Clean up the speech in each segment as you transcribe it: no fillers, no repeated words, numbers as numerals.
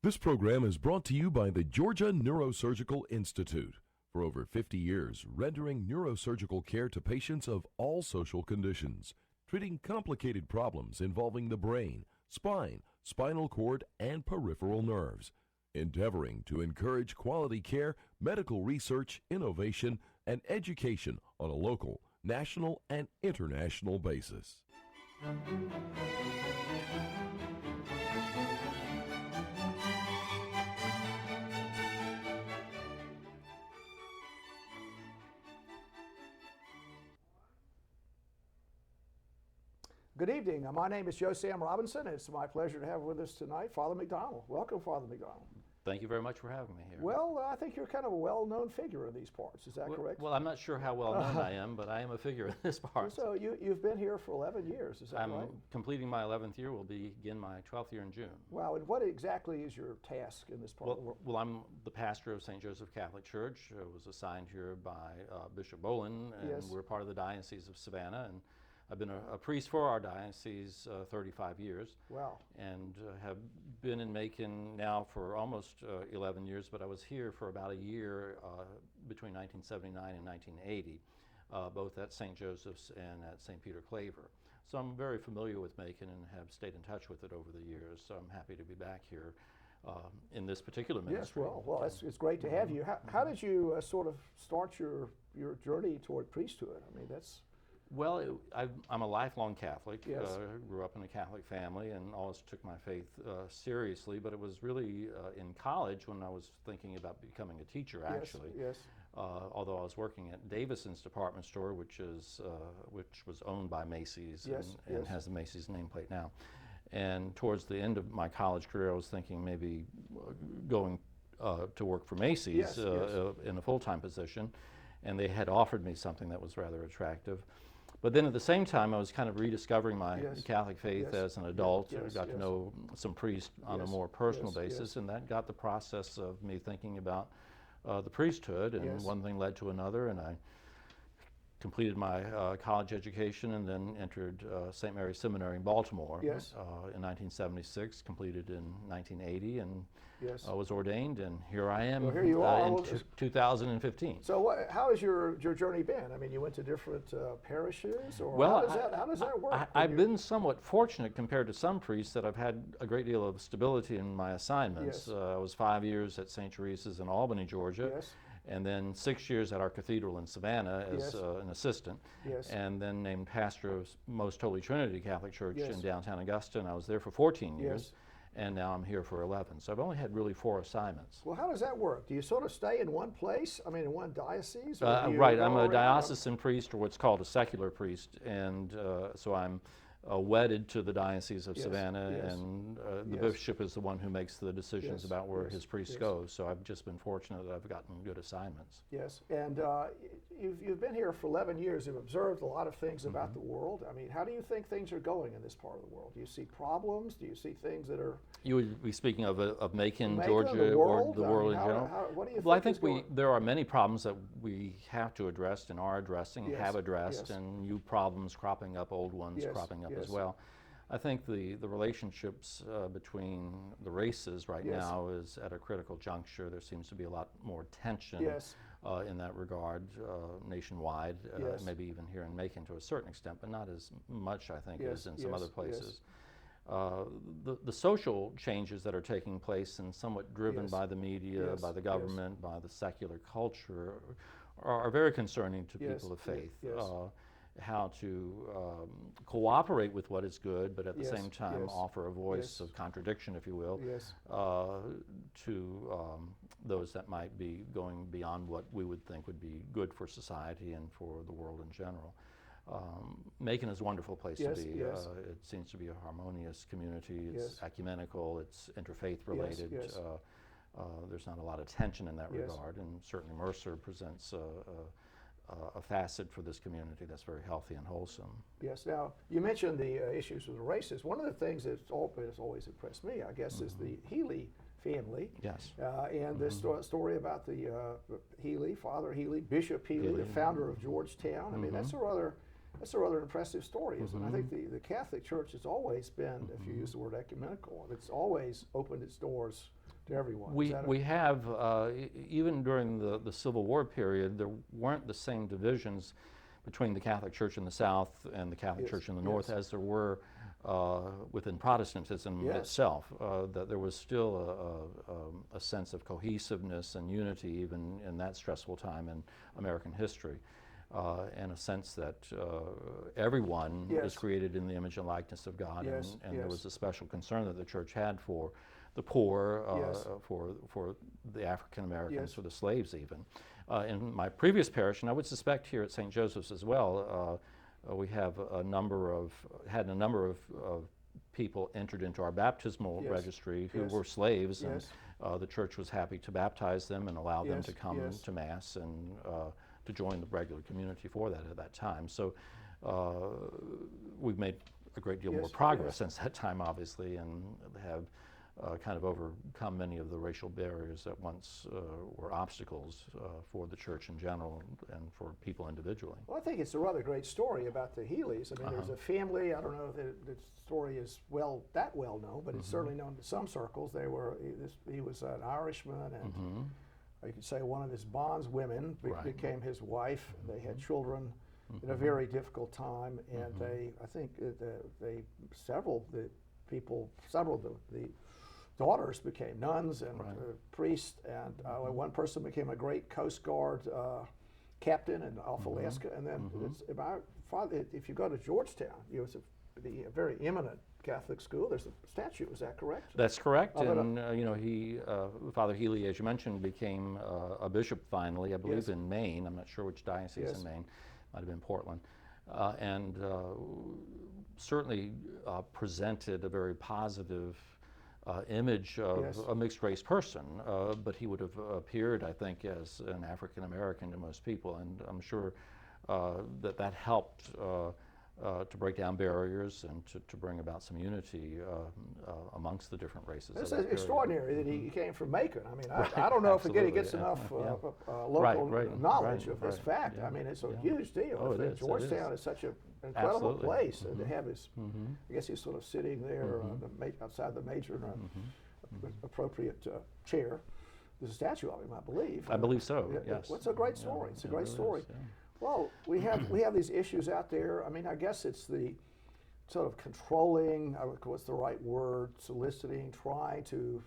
This program is brought to you by the Georgia Neurosurgical Institute. For over 50 years, rendering neurosurgical care to patients of all social conditions, treating complicated problems involving the brain, spine, spinal cord, and peripheral nerves, endeavoring to encourage quality care, medical research, innovation, and education on a local, national, and international basis. Good evening. My name is Joe Sam Robinson, and it's my pleasure to have with us tonight Father McDonald. Welcome, Father McDonald. Thank you very much for having me here. Well, I think you're kind of a well-known figure in these parts. Is that correct? Well, I'm not sure how well known I am, but I am a figure in this part. So you've been here for 11 years, is that right? I'm completing my 11th year. Will begin my 12th year in June. Wow, and what exactly is your task in this part of the world? Well, I'm the pastor of St. Joseph Catholic Church. I was assigned here by Bishop Bolin, and Yes. we're part of the Diocese of Savannah. And I've been a priest for our diocese 35 years. Wow. And have been in Macon now for almost 11 years, but I was here for about a year between 1979 and 1980, both at St. Joseph's and at St. Peter Claver. So I'm very familiar with Macon and have stayed in touch with it over the years, so I'm happy to be back here in this particular ministry. Yes, well, it's great to have you. How did you sort of start your journey toward priesthood? I mean, that's... Well, I'm a lifelong Catholic. Yes. Grew up in a Catholic family and always took my faith seriously, but it was really in college when I was thinking about becoming a teacher, actually. Yes. Although I was working at Davison's department store, which was owned by Macy's and has the Macy's nameplate now. And towards the end of my college career, I was thinking maybe going to work for Macy's in a full-time position, and they had offered me something that was rather attractive. But then at the same time, I was kind of rediscovering my Catholic faith as an adult. I got to know some priests on a more personal basis, and that got the process of me thinking about the priesthood, and one thing led to another, and I completed my college education and then entered St. Mary's Seminary in Baltimore in 1976, completed in 1980, and was ordained, and here I am here you are. In 2015. So how has your journey been? I mean, you went to different parishes, or how does that work? I've been somewhat fortunate compared to some priests that I've had a great deal of stability in my assignments. I was 5 years at St. Teresa's in Albany, Georgia. And then 6 years at our cathedral in Savannah as an assistant, and then named pastor of Most Holy Trinity Catholic Church in downtown Augusta, and I was there for 14 years, and now I'm here for 11. So I've only had really 4 assignments. Well, how does that work? Do you sort of stay in one place, I mean in one diocese? Right, I'm a diocesan priest, or what's called a secular priest, and so I'm wedded to the Diocese of Savannah, and the bishop is the one who makes the decisions about where his priests go. So I've just been fortunate that I've gotten good assignments. Yes, and you've been here for 11 years. You've observed a lot of things about the world. I mean, how do you think things are going in this part of the world? Do you see problems? Do you see things that are... You would be speaking of Macon, Georgia, or the world in general? What do you think? Well, I think there are many problems that we have to address and are addressing and have addressed, and new problems cropping up, old ones cropping up as well. I think the relationships between the races right now is at a critical juncture. There seems to be a lot more tension in that regard nationwide, maybe even here in Macon to a certain extent, but not as much, I think, as in some other places. The social changes that are taking place and somewhat driven by the media, by the government, by the secular culture are very concerning to people of faith. How to cooperate with what is good, but at the same time offer a voice of contradiction, if you will, to those that might be going beyond what we would think would be good for society and for the world in general. Macon is a wonderful place to be. It seems to be a harmonious community. It's ecumenical, it's interfaith related. There's not a lot of tension in that regard, and certainly Mercer presents a facet for this community that's very healthy and wholesome. Yes. Now, you mentioned the issues with the races. One of the things that's always impressed me, I guess, is the Healy family. Yes. And this story about the Healy, Father Healy, Bishop Healy, the founder of Georgetown. I mean, that's a rather impressive story, isn't it? I think the Catholic Church has always been, if you use the word ecumenical, it's always opened its doors to everyone. We have, even during the Civil War period, there weren't the same divisions between the Catholic Church in the South and the Catholic Yes, Church in the North yes. as there were within Protestantism Yes. itself. That there was still a sense of cohesiveness and unity even in that stressful time in American history. And a sense that everyone Yes. is created in the image and likeness of God, Yes, and yes. there was a special concern that the church had for the poor, Yes. for the African Americans, Yes. for the slaves even. In my previous parish, and I would suspect here at St. Joseph's as well, we have had a number of people entered into our baptismal Yes. registry who Yes. were slaves, Yes. and the church was happy to baptize them and allow them Yes, to come yes. to Mass and to join the regular community for that at that time. So we've made a great deal Yes, more progress yes. since that time, obviously, and have kind of overcome many of the racial barriers that once were obstacles for the church in general and for people individually. Well, I think it's a rather great story about the Healys. I mean, there's a family. I don't know if the story is that well known, but it's certainly known to some circles. He was an Irishman, and you could say one of his bondswomen Right. became his wife. They had children in a very difficult time, and I think several of the daughters became nuns and Right. priests, and one person became a great Coast Guard captain in off Alaska, and then if you go to Georgetown, it's a very eminent Catholic school. There's a statue. Is that correct? That's correct, Oh, but, and Father Healy, as you mentioned, became a bishop finally, I believe Yes. in Maine. I'm not sure which diocese Yes. in Maine, might have been Portland, and certainly presented a very positive image of Yes. a mixed race person, but he would have appeared, I think, as an African American to most people, and I'm sure that helped to break down barriers and to bring about some unity amongst the different races. This of that is period. extraordinary that he came from Macon. I mean, Right, I don't know if he absolutely, gets yeah, enough yeah. local Right, knowledge right, of this right, fact. yeah, I mean, it's a yeah. huge deal. Oh, If it is, it Georgetown is. is such an incredible Absolutely. place, and to have his, I guess he's sort of sitting there outside the major in an appropriate chair. There's a statue of him, I believe. I believe so, Yeah, yes. well, it's a great story. It's a it great really story. is, yeah. Well, we have these issues out there. I mean, I guess it's the sort of controlling, what's the right word, soliciting, trying to,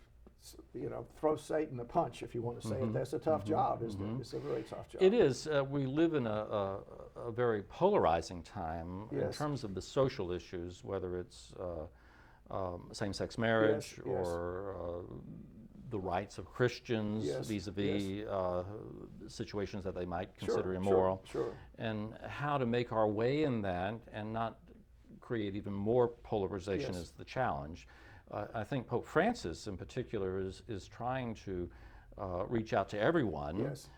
throw Satan a punch, if you want to say it. That's a tough job, isn't it? It's a very tough job. It is. We live in a very polarizing time in Yes. terms of the social issues, whether it's same-sex marriage Yes, yes. or the rights of Christians Yes, vis-a-vis situations that they might Sure, consider sure, immoral, sure. and how to make our way in that and not create even more polarization Yes. is the challenge. I think Pope Francis in particular is trying to reach out to everyone, Yes.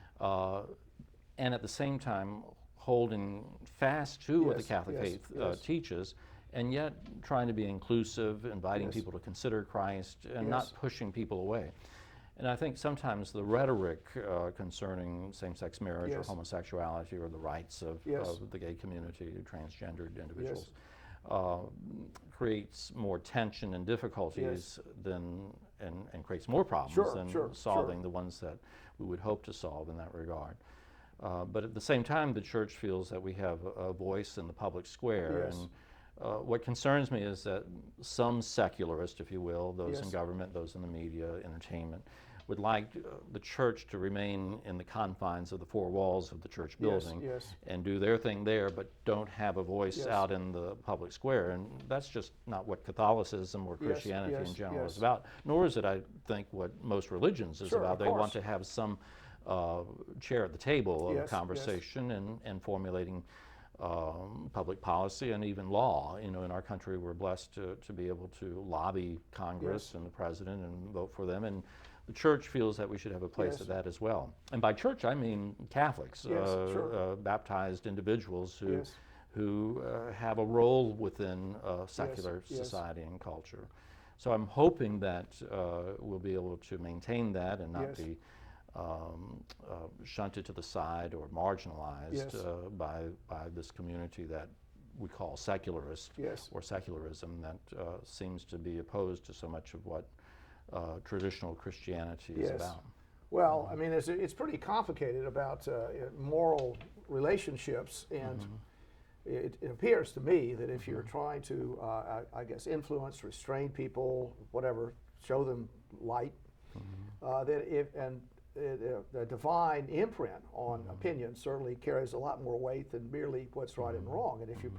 and at the same time holding fast to what the Yes, Catholic yes, faith yes. teaches, and yet trying to be inclusive, inviting Yes. people to consider Christ, and Yes. not pushing people away. And I think sometimes the rhetoric concerning same-sex marriage or Yes. homosexuality or the rights of Yes. the gay community, transgendered individuals, creates more tension and difficulties and creates more problems Sure, than sure, solving sure. the ones that we would hope to solve in that regard. But at the same time, the church feels that we have a voice in the public square. Yes. And what concerns me is that some secularists, if you will, those in Yes. government, those in the media, entertainment, would like the church to remain in the confines of the four walls of the church building yes. and do their thing there, but don't have a voice Yes. out in the public square. And that's just not what Catholicism or Yes, Christianity yes, in general yes. is about, nor is it, I think, what most religions is Sure, about. of They want course. to have some chair at the table of Yes, yes. conversation and formulating public policy and even law. In our country, we're blessed to be able to lobby Congress Yes. and the president and vote for them. And the church feels that we should have a place Yes. at that as well. And by church, I mean Catholics, Yes, sure. baptized individuals who Yes. who have a role within secular yes. society and culture. So I'm hoping that we'll be able to maintain that and not Yes. be shunted to the side or marginalized Yes. by this community that we call secularist Yes. or secularism that seems to be opposed to so much of what traditional Christianity is Yes. about. Well, I mean, it's pretty complicated about moral relationships, and it appears to me that if you're trying to, I guess, influence, restrain people, whatever, show them light, the divine imprint on opinion certainly carries a lot more weight than merely what's right and wrong. And if you,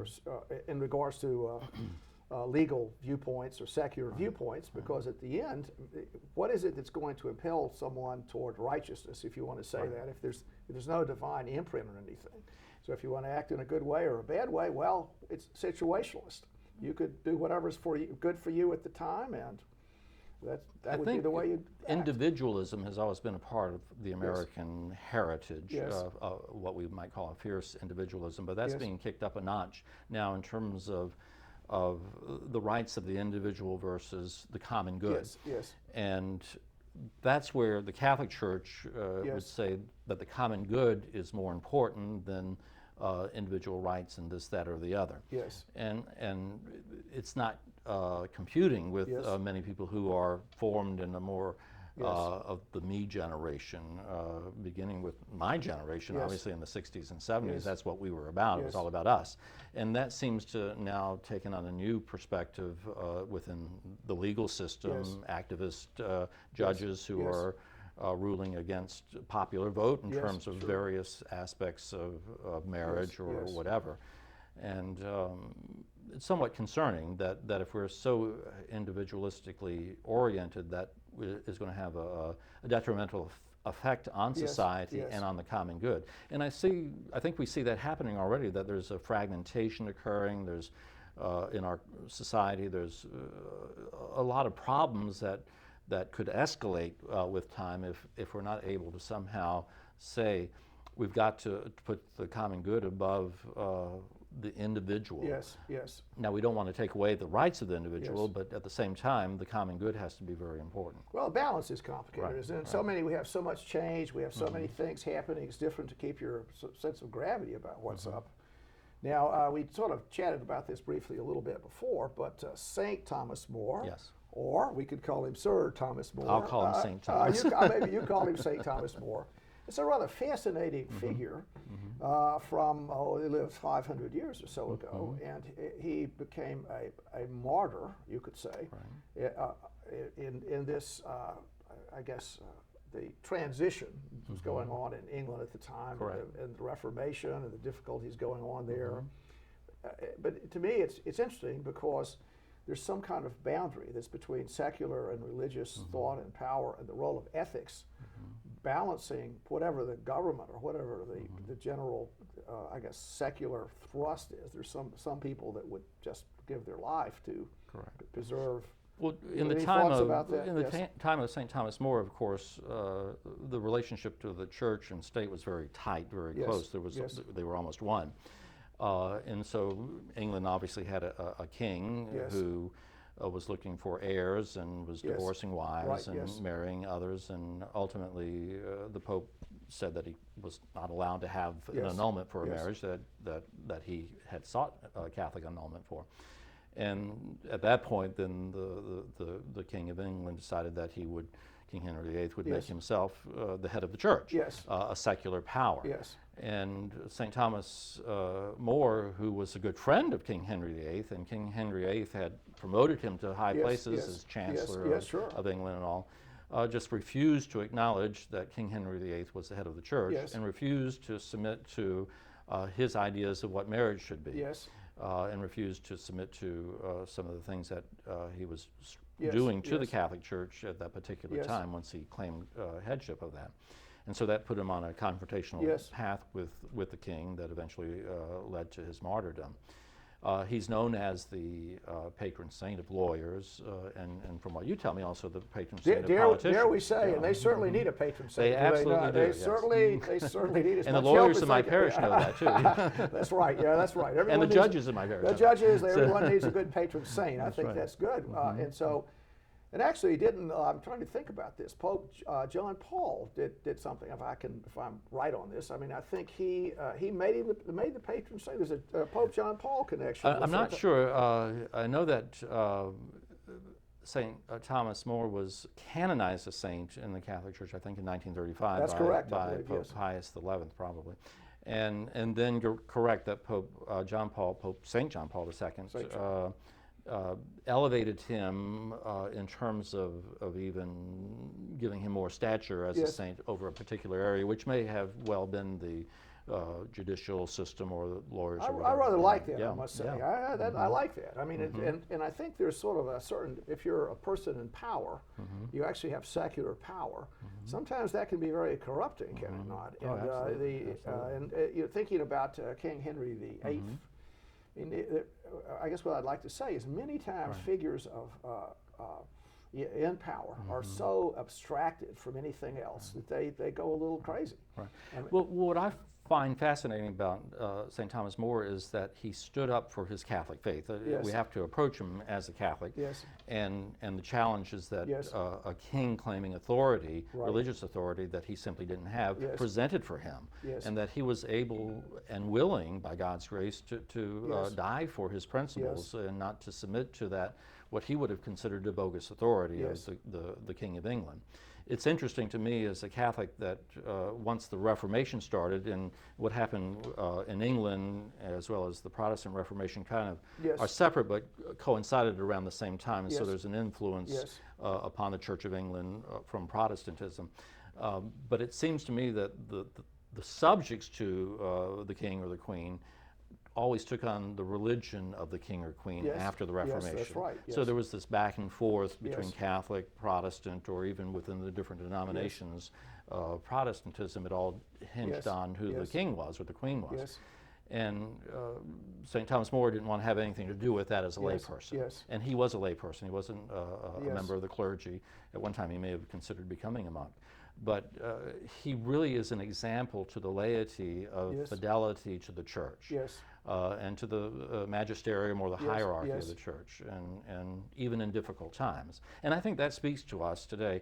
in regards to legal viewpoints or secular viewpoints, because at the end, what is it that's going to impel someone toward righteousness, if you want to say that, if there's no divine imprint on anything? So if you want to act in a good way or a bad way, well, it's situationalist. You could do whatever's good for you at the time, and that would be the way you act. Individualism has always been a part of the American heritage, what we might call a fierce individualism, but that's being kicked up a notch now in terms of the rights of the individual versus the common good. And that's where the Catholic Church would say that the common good is more important than individual rights and this, that, or the other. And it's not computing with many people who are formed in a more of the me generation, beginning with my generation, obviously in the 60s and 70s. That's what we were about. It was all about us. And that seems to now taken on a new perspective within the legal system, activist judges who are ruling against popular vote in terms of various aspects of marriage or whatever. And it's somewhat concerning that if we're so individualistically oriented, that is going to have a detrimental effect on society and on the common good. And I think we see that happening already, that there's a fragmentation occurring. There's in our society, there's a lot of problems that could escalate with time if we're not able to somehow say we've got to put the common good above the individual. Now, we don't want to take away the rights of the individual, but at the same time, the common good has to be very important. Well, balance is complicated, isn't it? We have so much change, we have so many things happening, it's different to keep your sense of gravity about what's up. Now, we sort of chatted about this briefly a little bit before, but St. Thomas More, or we could call him Sir Thomas More. I'll call him St. Thomas. Maybe you call him St. Thomas More. It's a rather fascinating figure from, he lived 500 years or so ago, and he became a martyr, you could say, in this, I guess, the transition that was going on in England at the time, and the Reformation and the difficulties going on there. But to me, it's interesting because there's some kind of boundary that's between secular and religious thought and power, and the role of ethics, balancing whatever the government or whatever the general, I guess, secular thrust is. There's some people that would just give their life to preserve. Well, in the time of St. Thomas More, of course, the relationship to the church and state was very tight, very close. They were almost one. And so England obviously had a king who was looking for heirs and was divorcing wives and marrying others, and ultimately the Pope said that he was not allowed to have an annulment for a marriage that he had sought a Catholic annulment for. And at that point, then the King of England decided that King Henry VIII would make himself the head of the church, a secular power. And St. Thomas More, who was a good friend of King Henry VIII, and King Henry VIII had promoted him to high places as Chancellor of England and all, just refused to acknowledge that King Henry VIII was the head of the church, and refused to submit to his ideas of what marriage should be, and refused to submit to some of the things that he was doing to the Catholic Church at that particular time once he claimed headship of that. And so that put him on a confrontational path with the king that eventually led to his martyrdom. He's known as the patron saint of lawyers, and from what you tell me, also the patron saint of politicians. Dare we say, and they certainly need a patron saint. They absolutely do. They certainly need as and much the lawyers help in my parish know that too. That's right. Yeah, that's right. Everyone and the judges in my parish. The judges, everyone needs a good patron saint. I think that's good. And so. And actually, he didn't. I'm trying to think about this. Pope John Paul did something. If I'm right on this, I mean, I think he made the patron saint. There's a Pope John Paul connection. I'm not sure. I know that St. Thomas More was canonized a saint in the Catholic Church, I think, in 1935. That's correct, I by believe, Pope yes. Pius XI, probably. And then you're correct that Pope St. John Paul II elevated him in terms of even giving him more stature as a saint over a particular area, which may have well been the judicial system or the lawyers. I or whatever. rather like that, Yeah, I must say. yeah. I like that. I mean, and I think there's sort of a certain, if you're a person in power, you actually have secular power. Sometimes that can be very corrupting, can it not? And, absolutely. you're thinking about King Henry VIII. I mean, I guess what I'd like to say is many times figures of in power are so abstracted from anything else that they go a little crazy. Right. I mean, Well, what I find fascinating about St. Thomas More is that he stood up for his Catholic faith. We have to approach him as a Catholic. Yes. And the challenge is that Yes. a king claiming authority, religious authority that he simply didn't have, presented for him. Yes. And that he was able and willing, by God's grace, to die for his principles and not to submit to that, what he would have considered a bogus authority as the King of England. It's interesting to me as a Catholic that once the Reformation started, and what happened in England as well as the Protestant Reformation kind of are separate but coincided around the same time, and so there's an influence upon the Church of England from Protestantism. But it seems to me that the subjects to the king or the queen always took on the religion of the king or queen after the Reformation. Yes, that's right. So there was this back and forth between Catholic, Protestant, or even within the different denominations of Protestantism. It all hinged on who the king was or the queen was. Yes. And St. Thomas More didn't want to have anything to do with that as a layperson. Yes. And he was a layperson. He wasn't a member of the clergy. At one time he may have considered becoming a monk. But he really is an example to the laity of fidelity to the church. Yes. And to the magisterium or the hierarchy of the church, and even in difficult times. And I think that speaks to us today.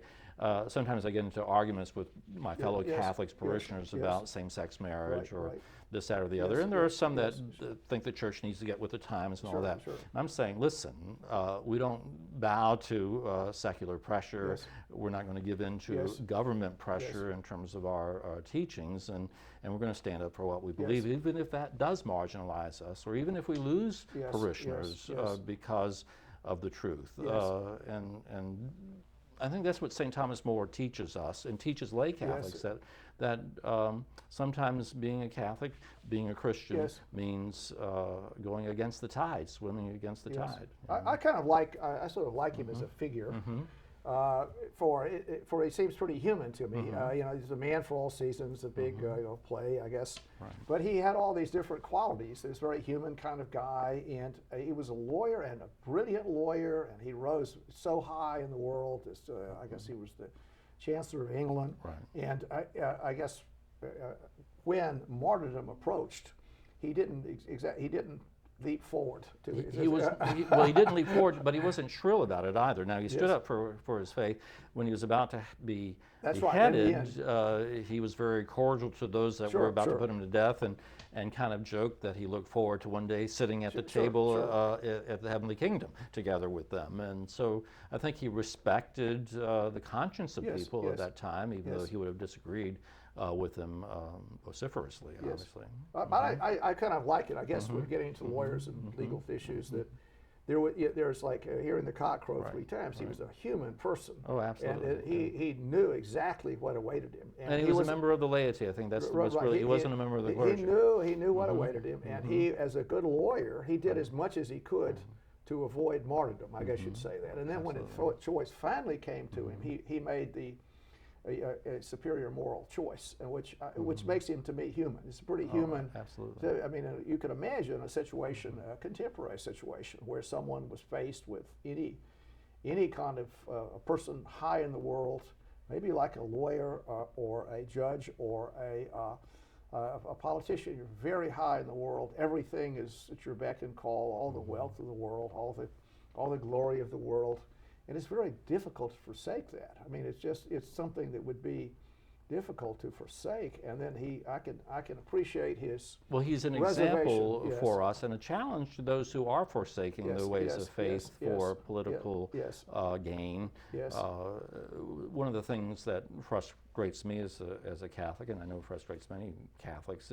Sometimes I get into arguments with my fellow Catholics, parishioners about same-sex marriage or this, that, or the other. And there are some that think the church needs to get with the times and all that. And I'm saying, listen, we don't bow to secular pressure. We're not going to give in to government pressure in terms of our teachings, and we're going to stand up for what we believe, even if that does marginalize us, or even if we lose parishioners because of the truth. And I think that's what St. Thomas More teaches us, and teaches lay Catholics, that sometimes being a Catholic, being a Christian, means going against the tide, swimming against the tide. I kind of like, I sort of like him as a figure. For he seems pretty human to me. You know, he's a man for all seasons, a big play, I guess. But he had all these different qualities. He was a very human kind of guy, and he was a lawyer, and a brilliant lawyer, and he rose so high in the world. As, I guess he was the Chancellor of England. And I guess when martyrdom approached, he didn't leap forward. He didn't leap forward, but he wasn't shrill about it either. Now, he stood up for his faith. When he was about to be beheaded, he was very cordial to those that were about to put him to death, and kind of joked that he looked forward to one day sitting at the table at the heavenly kingdom together with them. And so I think he respected the conscience of people at that time, even though he would have disagreed with them vociferously, obviously. I kind of like it, I guess, with getting into lawyers and legal issues, that there's like hearing the cock crow 3 times. He was a human person. Oh, absolutely. And he knew exactly what awaited him. And he was a member of the laity. I think that's really. He wasn't a member of the clergy. He knew what awaited him, and he, as a good lawyer, he did as much as he could to avoid martyrdom. I guess you'd say that. And then when the choice finally came to him, he made a superior moral choice, and which makes him, to me, human. It's a pretty human. Absolutely. I mean, you could imagine a situation, a contemporary situation, where someone was faced with any kind of a person high in the world, maybe like a lawyer or a judge or a politician. You're very high in the world. Everything is at your beck and call. All the wealth of the world, all the glory of the world. And it's very difficult to forsake that. I mean, it's something that would be difficult to forsake. And then I can appreciate his Well, he's an reservation. example Yes. for us and a challenge to those who are forsaking Yes, the ways yes, of faith yes, for yes, political yes. gain. Yes. One of the things that frustrates me as a Catholic, and I know frustrates many Catholics,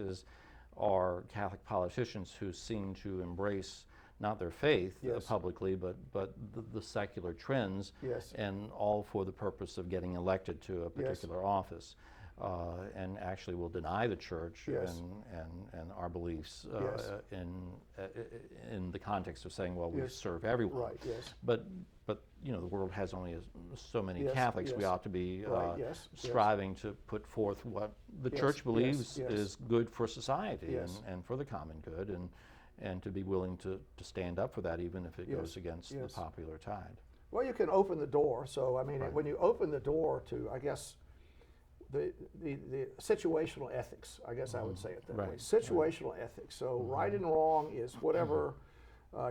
are Catholic politicians who seem to embrace not their faith Yes. publicly, but the secular trends, Yes. and all for the purpose of getting elected to a particular office. And actually will deny the church Yes. and our beliefs Yes. in the context of saying, well, we Yes. serve everyone. Right, yes. But you know, the world has only so many Yes, Catholics. We yes. ought to be Right, yes, yes. striving to put forth what the Yes, church believes yes, yes. is good for society Yes. and for the common good, and to be willing to stand up for that, even if it Yes, goes against yes. the popular tide. Well, you can open the door. So, I mean, Right. when you open the door to, I guess, the situational ethics, I guess I would say it that way. Right, Situational ethics. So, right and wrong is whatever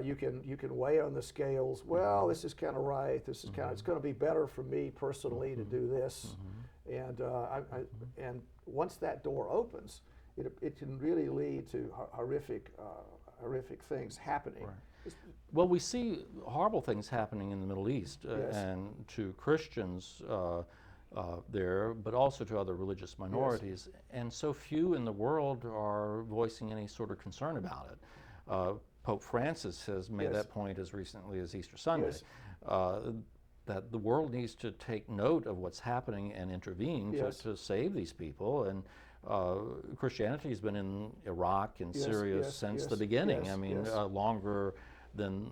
you can weigh on the scales. Well, this is kind of right. This is it's going to be better for me personally to do this. And and once that door opens, it can really lead to horrific things happening. Right. Well, we see horrible things happening in the Middle East, Yes. and to Christians there, but also to other religious minorities, and so few in the world are voicing any sort of concern about it. Pope Francis has made Yes. that point as recently as Easter Sunday, Yes. that the world needs to take note of what's happening and intervene Yes. to save these people. And Christianity has been in Iraq and Yes, Syria yes, since yes, the beginning. yes, I mean, yes. longer than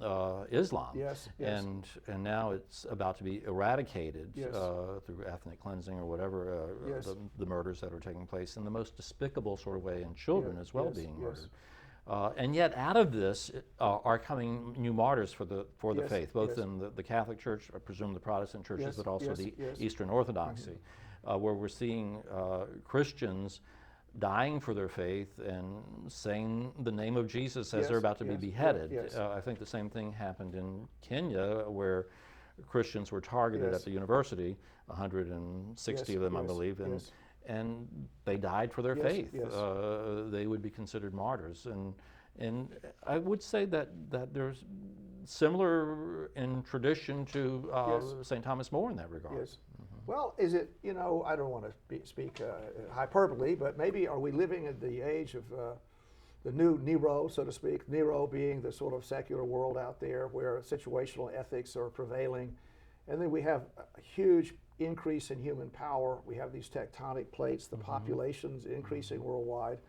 Islam. Yes, yes. And now it's about to be eradicated Yes. through ethnic cleansing or whatever, Yes. the murders that are taking place in the most despicable sort of way, and children Yeah, as well yes, being yes. murdered. And yet, out of this are coming new martyrs for the Yes, faith, both yes. in the Catholic Church, I presume the Protestant churches, Yes, but also yes, the yes. Eastern Orthodoxy, where we're seeing Christians dying for their faith and saying the name of Jesus as Yes, they're about to yes, be beheaded. yes. I think the same thing happened in Kenya, where Christians were targeted Yes. at the university, 160 Yes, of them, I yes, believe, yes. and they died for their Yes, faith. yes. They would be considered martyrs, and I would say that there's similar in tradition to Yes. St. Thomas More in that regard. Yes. Well, is it, I don't want to speak hyperbole, but maybe are we living in the age of the new Nero, so to speak, Nero being the sort of secular world out there where situational ethics are prevailing, and then we have a huge increase in human power. We have these tectonic plates, the population's increasing worldwide,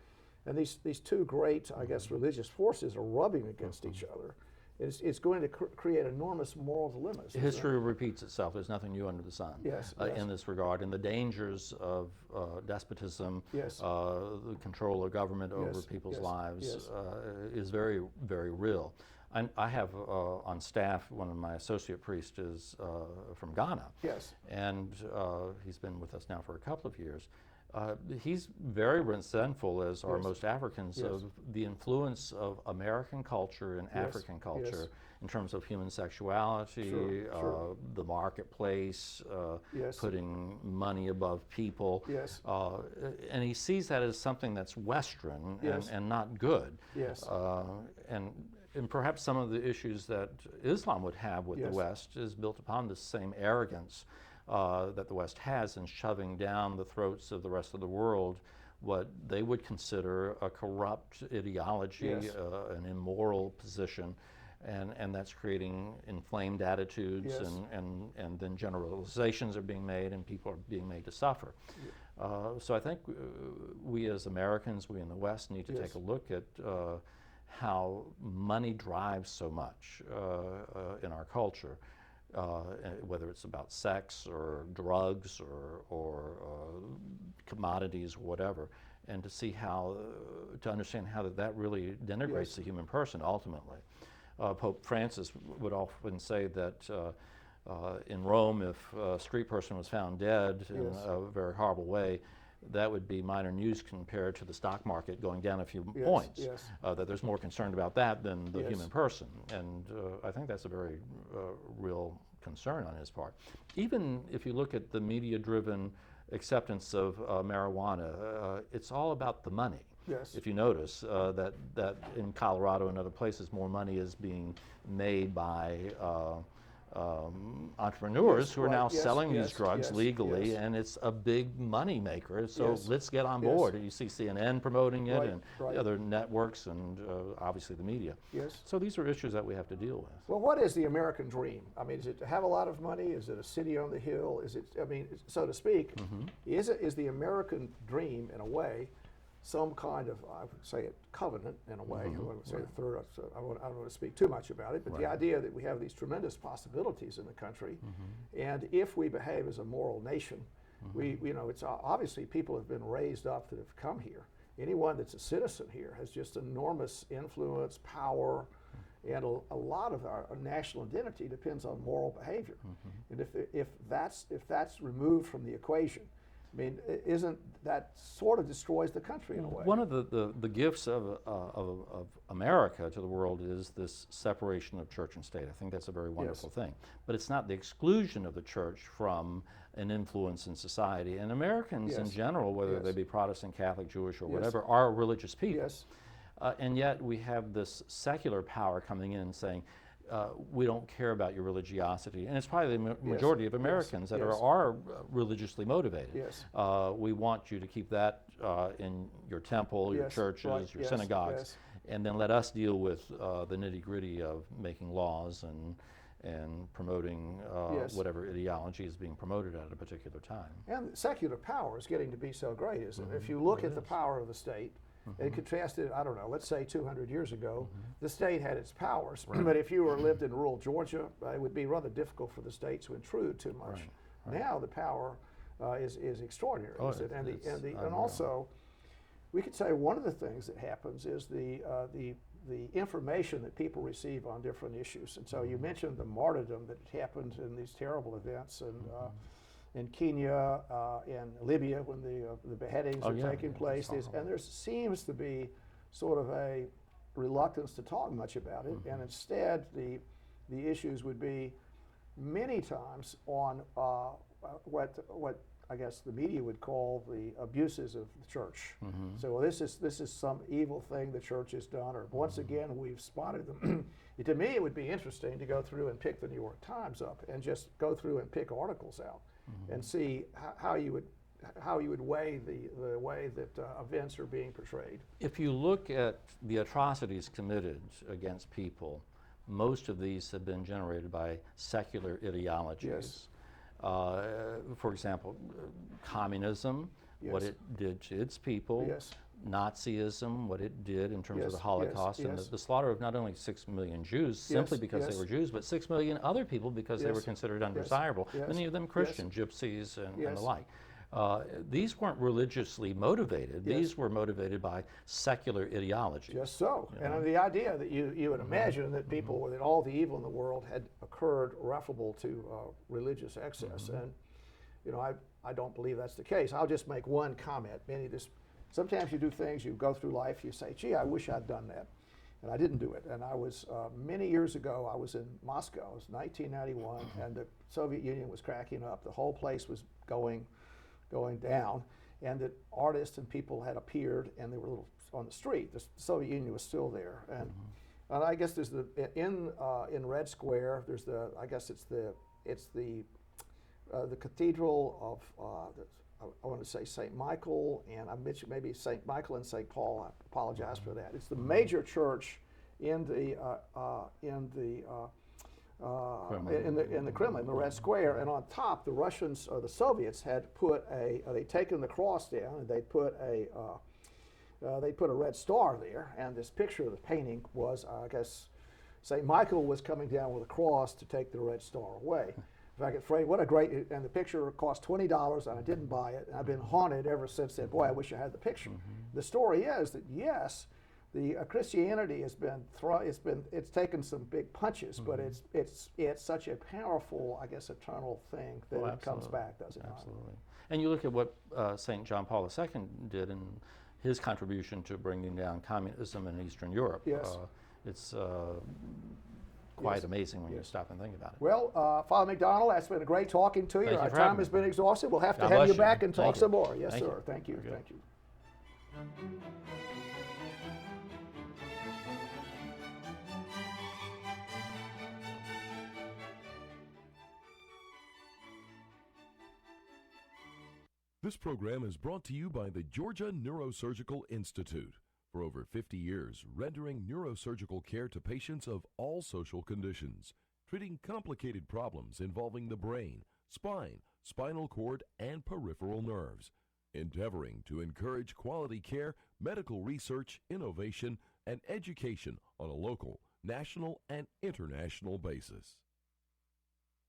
and these two great, I guess, religious forces are rubbing against each other. It's going to create enormous moral dilemmas. History repeats itself. There's nothing new under the sun. Yes, yes. In this regard, and the dangers of despotism, Yes. The control of government over Yes, people's yes, lives yes. is very, very real. I have on staff one of my associate priests is from Ghana, Yes. and he's been with us now for a couple of years. He's very resentful, as are Yes. most Africans, Yes. of the influence of American culture and Yes, African culture yes. in terms of human sexuality, Sure, sure. the marketplace, Yes. putting money above people. Yes. And he sees that as something that's Western Yes. and not good. Yes. And perhaps some of the issues that Islam would have with Yes. the West is built upon the same arrogance that the West has in shoving down the throats of the rest of the world what they would consider a corrupt ideology, Yes. an immoral position, and that's creating inflamed attitudes, Yes. and then generalizations are being made, and people are being made to suffer. So I think we as Americans, we in the West, need to Yes. take a look at how money drives so much in our culture. Whether it's about sex or drugs or commodities or whatever, and to see how, to understand how that really denigrates Yes. the human person ultimately. Pope Francis would often say that in Rome, if a street person was found dead in Yes. a very horrible way, that would be minor news compared to the stock market going down a few Yes, points. yes. That there's more concerned about that than the Yes. human person. And I think that's a very real concern on his part. Even if you look at the media-driven acceptance of marijuana. It's all about the money. Yes. If you notice that in Colorado and other places, more money is being made by entrepreneurs Yes, who are right. now Yes, selling yes, these drugs yes, legally, yes. and it's a big money maker. So Yes, let's get on yes. board. You see CNN promoting it, Right, and right. the other networks, and obviously the media. Yes. So these are issues that we have to deal with. Well, what is the American dream? I mean, is it to have a lot of money? Is it a city on the hill? Is it, I mean, so to speak, is the American dream, in a way, some kind of, I would say, a covenant, in a way? I would say the third, so I don't want to speak too much about it, but the idea that we have these tremendous possibilities in the country, and if we behave as a moral nation, you know, it's obviously people have been raised up that have come here. Anyone that's a citizen here has just enormous influence, power, and a lot of our national identity depends on moral behavior. And if that's removed from the equation, I mean, isn't that sort of destroys the country in a way? One of the gifts of America to the world is this separation of church and state. I think that's a very wonderful thing. But it's not the exclusion of the church from an influence in society. And Americans in general, whether they be Protestant, Catholic, Jewish, or whatever, are religious people. Yes. And yet we have this secular power coming in saying, we don't care about your religiosity. And it's probably the majority of Americans that are religiously motivated. Yes. We want you to keep that in your temple, your churches, your synagogues, and then let us deal with the nitty-gritty of making laws and promoting whatever ideology is being promoted at a particular time. And secular power is getting to be so great, isn't it? If you look at the power of the state, and contrast it, I don't know, let's say 200 years ago, the state had its powers, but if you lived in rural Georgia, it would be rather difficult for the state to intrude too much. Now the power is extraordinary, isn't it? And also, we could say one of the things that happens is the information that people receive on different issues. And so you mentioned the martyrdom that happened in these terrible events, and in Kenya, in Libya, when the beheadings are taking place. And there seems to be sort of a reluctance to talk much about it, and instead the issues would be many times on what I guess the media would call the abuses of the church. So well, this is some evil thing the church has done, or once again we've spotted them. To me, it would be interesting to go through and pick the New York Times up and just go through and pick articles out and see how you would weigh the way that events are being portrayed. If you look at the atrocities committed against people, most of these have been generated by secular ideologies. For example, communism, what it did to its people, Nazism, what it did in terms of the Holocaust, and the slaughter of not only 6 million Jews simply because they were Jews, but 6 million other people because they were considered undesirable, many of them Christian, gypsies and the like. These weren't religiously motivated. These were motivated by secular ideology. Just so. And the idea that you would imagine that people, that all the evil in the world had occurred referable to religious excess. And, you know, I don't believe that's the case. I'll just make one comment. Sometimes you do things, you go through life, you say, gee, I wish I'd done that. And I didn't do it. And I was, many years ago, I was in Moscow. It was 1991, and the Soviet Union was cracking up. The whole place was going down, and that artists and people had appeared, and they were on the street. The Soviet Union was still there, and I guess there's in Red Square. There's I guess it's the cathedral of I want to say St. Michael, and I mentioned maybe St. Michael and St. Paul. I apologize for that. It's the major church in the Kremlin, the Red Square, and on top, the Russians or the Soviets had put they'd taken the cross down, and they'd put a red star there, and this picture of the painting was, I guess, St. Michael was coming down with a cross to take the red star away. In fact, what a great, and the picture cost $20, and I didn't buy it, and I've been haunted ever since then. Boy, I wish I had the picture. The story is that, yes, the Christianity has been it's taken some big punches, but it's such a powerful, I guess, eternal thing that it comes back, does it not? Absolutely. And you look at what St. John Paul II did in his contribution to bringing down communism in Eastern Europe. Yes. It's quite amazing when you stop and think about it. Well, Father McDonald, that's been a great talking to you. Thank you Our for time having has me. been exhausted. We'll have to God have bless you you. back and talk Thank you. some more. Yes, Thank sir. you. Thank you. Very good. Thank you. This program is brought to you by the Georgia Neurosurgical Institute. For over 50 years, rendering neurosurgical care to patients of all social conditions, treating complicated problems involving the brain, spine, spinal cord, and peripheral nerves, endeavoring to encourage quality care, medical research, innovation, and education on a local, national, and international basis.